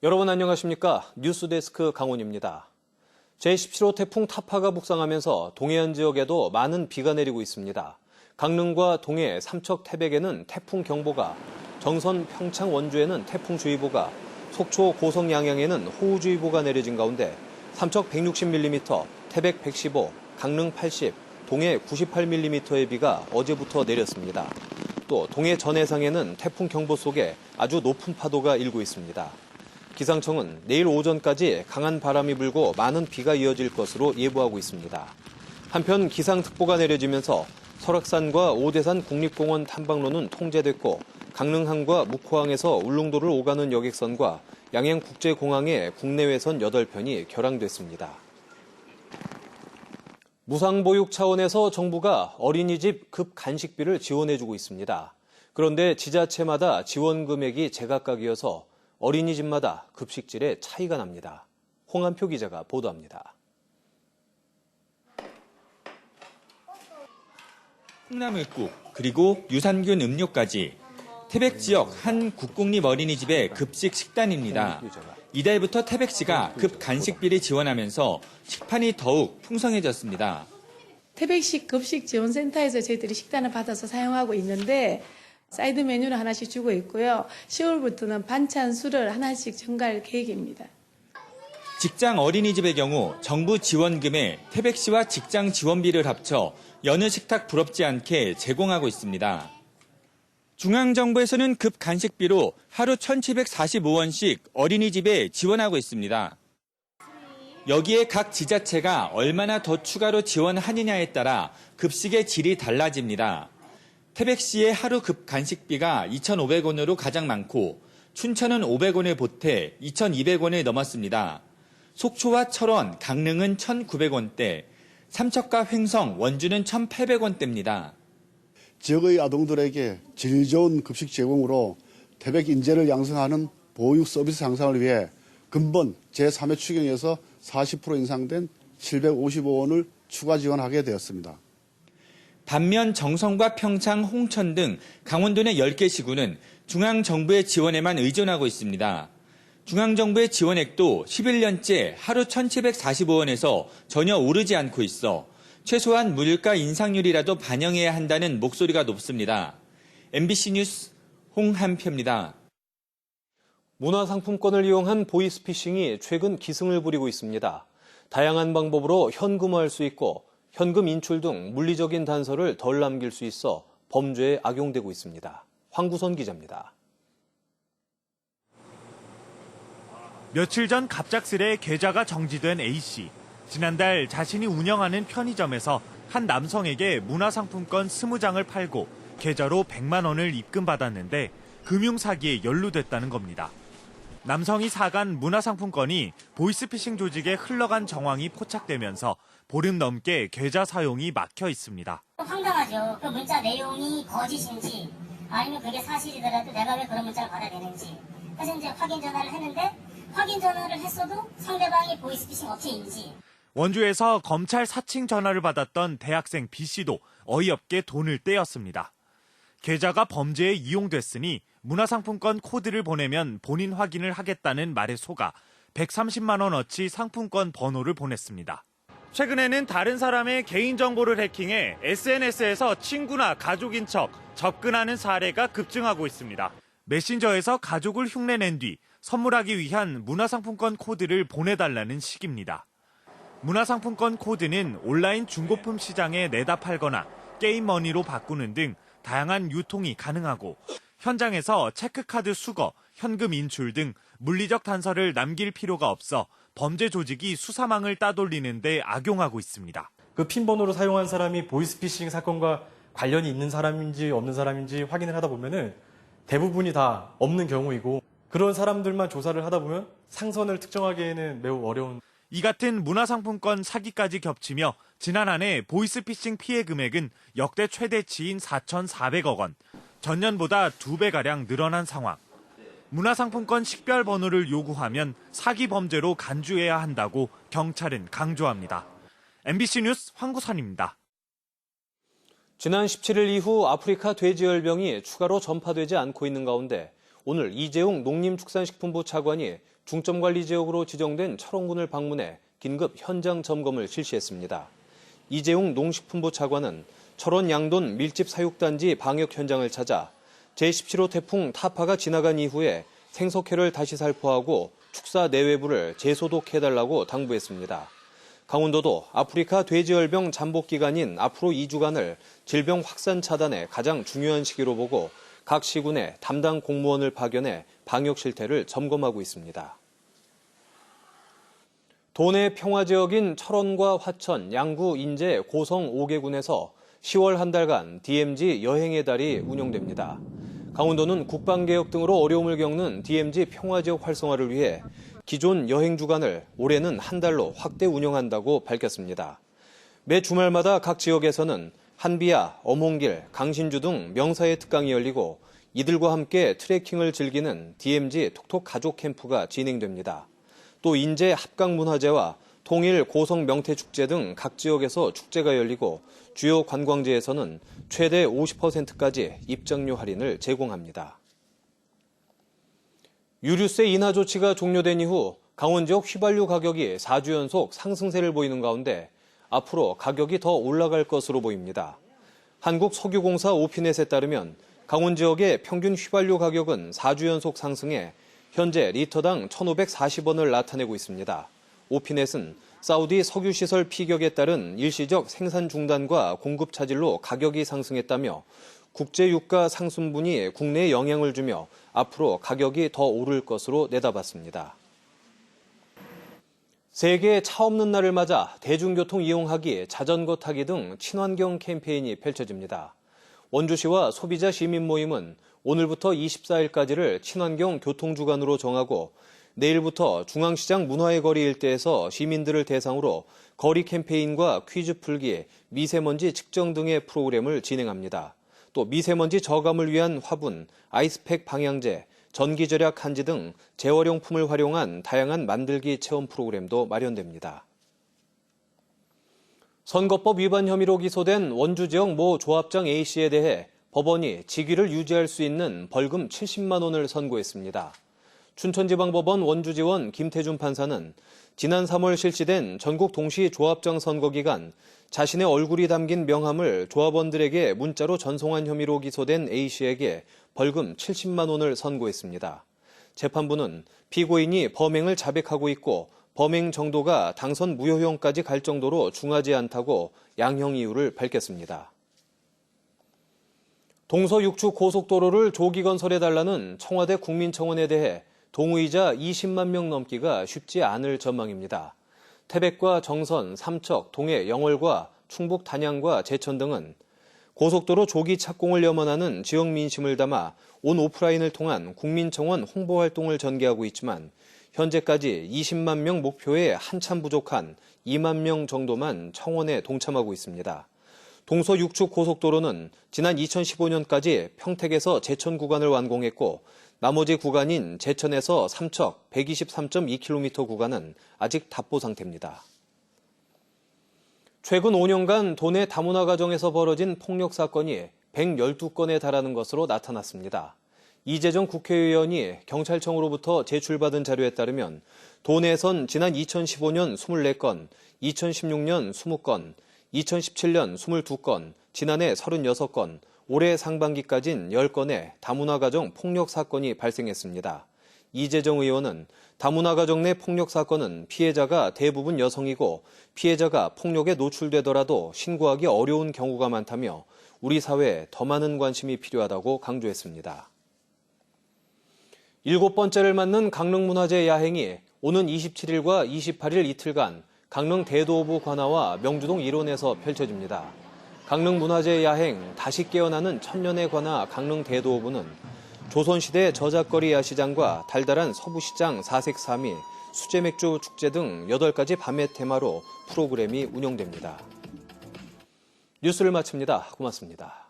여러분 안녕하십니까? 뉴스데스크 강원입니다. 제17호 태풍 타파가 북상하면서 동해안 지역에도 많은 비가 내리고 있습니다. 강릉과 동해, 삼척, 태백에는 태풍 경보가, 정선, 평창, 원주에는 태풍주의보가, 속초, 고성, 양양에는 호우주의보가 내려진 가운데 삼척 160mm, 태백 115, 강릉 80, 동해 98mm의 비가 어제부터 내렸습니다. 또 동해 전해상에는 태풍 경보 속에 아주 높은 파도가 일고 있습니다. 기상청은 내일 오전까지 강한 바람이 불고 많은 비가 이어질 것으로 예보하고 있습니다. 한편 기상특보가 내려지면서 설악산과 오대산 국립공원 탐방로는 통제됐고 강릉항과 묵호항에서 울릉도를 오가는 여객선과 양양국제공항의 국내외선 8편이 결항됐습니다. 무상보육 차원에서 정부가 어린이집 급간식비를 지원해주고 있습니다. 그런데 지자체마다 지원 금액이 제각각이어서 어린이집마다 급식질에 차이가 납니다. 홍한표 기자가 보도합니다. 콩나물국 그리고 유산균 음료까지 태백 지역 한 국공립 어린이집의 급식 식단입니다. 이달부터 태백시가 급간식비를 지원하면서 식판이 더욱 풍성해졌습니다. 태백시 급식지원센터에서 저희들이 식단을 받아서 사용하고 있는데 사이드 메뉴를 하나씩 주고 있고요. 10월부터는 반찬 수를 하나씩 증가할 계획입니다. 직장 어린이집의 경우 정부 지원금에 태백시와 직장 지원비를 합쳐 여느 식탁 부럽지 않게 제공하고 있습니다. 중앙정부에서는 급간식비로 하루 1,745원씩 어린이집에 지원하고 있습니다. 여기에 각 지자체가 얼마나 더 추가로 지원하느냐에 따라 급식의 질이 달라집니다. 태백시의 하루 급간식비가 2,500원으로 가장 많고 춘천은 500원을 보태 2,200원을 넘었습니다. 속초와 철원, 강릉은 1,900원대, 삼척과 횡성, 원주는 1,800원대입니다. 지역의 아동들에게 질 좋은 급식 제공으로 태백 인재를 양성하는 보육 서비스 향상을 위해 근본 제3회 추경에서 40% 인상된 755원을 추가 지원하게 되었습니다. 반면 정선과 평창, 홍천 등 강원도 내 10개 시군은 중앙정부의 지원에만 의존하고 있습니다. 중앙정부의 지원액도 11년째 하루 1,745원에서 전혀 오르지 않고 있어 최소한 물가 인상률이라도 반영해야 한다는 목소리가 높습니다. MBC 뉴스 홍한표입니다. 문화상품권을 이용한 보이스피싱이 최근 기승을 부리고 있습니다. 다양한 방법으로 현금화할 수 있고 현금 인출 등 물리적인 단서를 덜 남길 수 있어 범죄에 악용되고 있습니다. 황구선 기자입니다. 며칠 전 갑작스레 계좌가 정지된 A씨. 지난달 자신이 운영하는 편의점에서 한 남성에게 문화상품권 20장을 팔고 계좌로 100만 원을 입금받았는데 금융사기에 연루됐다는 겁니다. 남성이 사간 문화상품권이 보이스피싱 조직에 흘러간 정황이 포착되면서 보름 넘게 계좌 사용이 막혀 있습니다. 황당하죠. 그 문자 내용이 거짓인지 아니면 그게 사실이더라도 내가 왜 그런 문자를 받아야 되는지. 그래서 이제 확인 전화를 했는데 확인 전화를 했어도 상대방이 보이스피싱 업체인지. 원주에서 검찰 사칭 전화를 받았던 대학생 B씨도 어이없게 돈을 떼었습니다. 계좌가 범죄에 이용됐으니 문화상품권 코드를 보내면 본인 확인을 하겠다는 말에 속아 130만 원어치 상품권 번호를 보냈습니다. 최근에는 다른 사람의 개인정보를 해킹해 SNS에서 친구나 가족인 척 접근하는 사례가 급증하고 있습니다. 메신저에서 가족을 흉내낸 뒤 선물하기 위한 문화상품권 코드를 보내달라는 식입니다. 문화상품권 코드는 온라인 중고품 시장에 내다 팔거나 게임머니로 바꾸는 등 다양한 유통이 가능하고 현장에서 체크카드 수거, 현금 인출 등 물리적 단서를 남길 필요가 없어 범죄 조직이 수사망을 따돌리는 데 악용하고 있습니다. 그 핀 번호를 사용한 사람이 보이스피싱 사건과 관련이 있는 사람인지 없는 사람인지 확인을 하다 보면은 대부분이 다 없는 경우이고 그런 사람들만 조사를 하다 보면 상선을 특정하기에는 매우 어려운. 이 같은 문화상품권 사기까지 겹치며 지난 한 해 보이스피싱 피해 금액은 역대 최대치인 4,400억 원, 전년보다 2배가량 늘어난 상황. 문화상품권 식별 번호를 요구하면 사기 범죄로 간주해야 한다고 경찰은 강조합니다. MBC 뉴스 황구선입니다. 지난 17일 이후 아프리카 돼지열병이 추가로 전파되지 않고 있는 가운데 오늘 이재용 농림축산식품부 차관이 중점관리 지역으로 지정된 철원군을 방문해 긴급 현장 점검을 실시했습니다. 이재용 농식품부 차관은 철원 양돈 밀집 사육단지 방역 현장을 찾아 제17호 태풍 타파가 지나간 이후에 생석회를 다시 살포하고 축사 내외부를 재소독해달라고 당부했습니다. 강원도도 아프리카 돼지열병 잠복 기간인 앞으로 2주간을 질병 확산 차단에 가장 중요한 시기로 보고 각 시군에 담당 공무원을 파견해 방역 실태를 점검하고 있습니다. 도내 평화지역인 철원과 화천, 양구, 인제, 고성 5개군에서 10월 한 달간 DMZ 여행의 달이 운영됩니다. 강원도는 국방개혁 등으로 어려움을 겪는 DMZ 평화지역 활성화를 위해 기존 여행 주간을 올해는 한 달로 확대 운영한다고 밝혔습니다. 매 주말마다 각 지역에서는 한비야, 엄홍길, 강신주 등 명사의 특강이 열리고 이들과 함께 트레킹을 즐기는 DMZ 톡톡 가족 캠프가 진행됩니다. 또 인제 합강문화제와 통일 고성 명태축제 등 각 지역에서 축제가 열리고 주요 관광지에서는 최대 50%까지 입장료 할인을 제공합니다. 유류세 인하 조치가 종료된 이후 강원 지역 휘발유 가격이 4주 연속 상승세를 보이는 가운데 앞으로 가격이 더 올라갈 것으로 보입니다. 한국석유공사 오피넷에 따르면 강원 지역의 평균 휘발유 가격은 4주 연속 상승해 현재 리터당 1,540원을 나타내고 있습니다. 오피넷은 사우디 석유시설 피격에 따른 일시적 생산 중단과 공급 차질로 가격이 상승했다며 국제유가 상승분이 국내에 영향을 주며 앞으로 가격이 더 오를 것으로 내다봤습니다. 세계 차 없는 날을 맞아 대중교통 이용하기, 자전거 타기 등 친환경 캠페인이 펼쳐집니다. 원주시와 소비자 시민 모임은 오늘부터 24일까지를 친환경 교통주간으로 정하고 내일부터 중앙시장 문화의 거리 일대에서 시민들을 대상으로 거리 캠페인과 퀴즈 풀기, 미세먼지 측정 등의 프로그램을 진행합니다. 또 미세먼지 저감을 위한 화분, 아이스팩 방향제, 전기절약 한지 등 재활용품을 활용한 다양한 만들기 체험 프로그램도 마련됩니다. 선거법 위반 혐의로 기소된 원주 지역 모 조합장 A씨에 대해 법원이 직위를 유지할 수 있는 벌금 70만 원을 선고했습니다. 춘천지방법원 원주지원 김태준 판사는 지난 3월 실시된 전국 동시 조합장 선거 기간 자신의 얼굴이 담긴 명함을 조합원들에게 문자로 전송한 혐의로 기소된 A씨에게 벌금 70만 원을 선고했습니다. 재판부는 피고인이 범행을 자백하고 있고 범행 정도가 당선 무효형까지 갈 정도로 중하지 않다고 양형 이유를 밝혔습니다. 동서6축 고속도로를 조기 건설해달라는 청와대 국민청원에 대해 동의자 20만 명 넘기가 쉽지 않을 전망입니다. 태백과 정선, 삼척, 동해, 영월과 충북 단양과 제천 등은 고속도로 조기 착공을 염원하는 지역 민심을 담아 온 오프라인을 통한 국민청원 홍보 활동을 전개하고 있지만 현재까지 20만 명 목표에 한참 부족한 2만 명 정도만 청원에 동참하고 있습니다. 동서6축 고속도로는 지난 2015년까지 평택에서 제천 구간을 완공했고 나머지 구간인 제천에서 삼척 123.2km 구간은 아직 답보 상태입니다. 최근 5년간 도내 다문화 가정에서 벌어진 폭력 사건이 112건에 달하는 것으로 나타났습니다. 이재정 국회의원이 경찰청으로부터 제출받은 자료에 따르면 도내에선 지난 2015년 24건, 2016년 20건, 2017년 22건, 지난해 36건, 올해 상반기까진 10건의 다문화 가정 폭력 사건이 발생했습니다. 이재정 의원은 다문화 가정 내 폭력 사건은 피해자가 대부분 여성이고 피해자가 폭력에 노출되더라도 신고하기 어려운 경우가 많다며 우리 사회에 더 많은 관심이 필요하다고 강조했습니다. 7번째를 맞는 강릉문화제 야행이 오는 27일과 28일 이틀간 강릉 대도부 관아와 명주동 일원에서 펼쳐집니다. 강릉문화제 야행 다시 깨어나는 천년의 관아 강릉 대도부는 조선시대 저작거리 야시장과 달달한 서부시장 사색삼이, 수제맥주 축제 등 8가지 밤의 테마로 프로그램이 운영됩니다. 뉴스를 마칩니다. 고맙습니다.